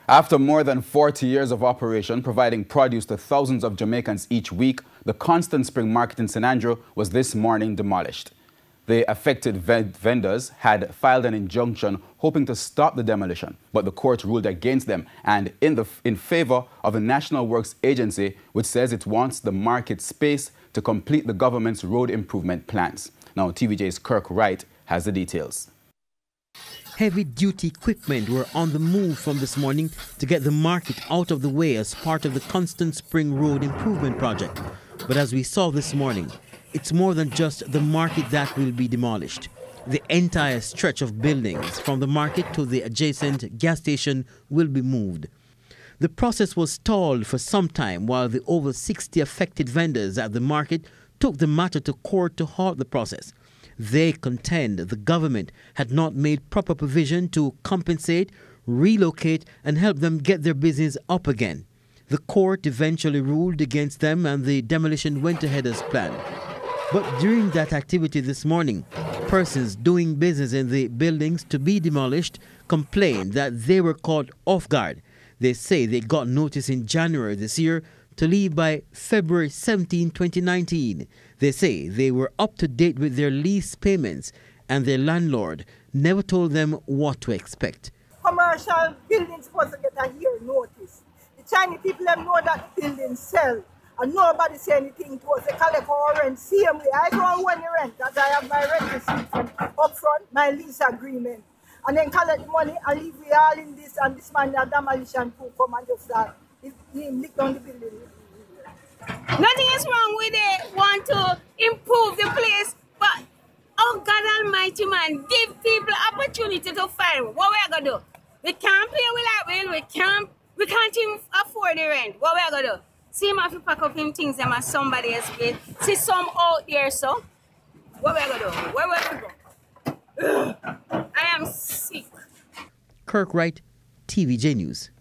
After more than 40 years of operation, providing produce to thousands of Jamaicans each week, the Constant Spring Market in St. Andrew was this morning demolished. The affected vendors had filed an injunction hoping to stop the demolition, but the court ruled against them and in favor of the National Works Agency, which says it wants the market space to complete the government's road improvement plans. Now, TVJ's Kirk Wright has the details. Heavy-duty equipment were on the move from this morning to get the market out of the way as part of the Constant Spring Road Improvement Project. But as we saw this morning, it's more than just the market that will be demolished. The entire stretch of buildings from the market to the adjacent gas station will be moved. The process was stalled for some time while the over 60 affected vendors at the market took the matter to court to halt the process. They contend the government had not made proper provision to compensate, relocate, and help them get their business up again. The court eventually ruled against them and the demolition went ahead as planned. But during that activity this morning, persons doing business in the buildings to be demolished complained that they were caught off guard. They say they got notice in January this year to leave by February 17, 2019. They say they were up to date with their lease payments and their landlord never told them what to expect. Commercial buildings supposed to get a year notice. The Chinese people them know that buildings sell and nobody say anything to us. They collect our rent same way. I go and win the rent because I have my rent receipt from up front, my lease agreement. And then collect the money and leave we all in this and this man the demolition to come and just lick down the building. Nothing is wrong with it. Want to improve the place, but oh God Almighty, man, give people opportunity to find. What we are gonna do? We can't pay with that rent. We can't even afford the rent. What we are gonna do? See him have to pack up him things them as somebody else paid. See some out there, so what we are gonna do? Where we go? I am sick. Kirk Wright, TVJ News.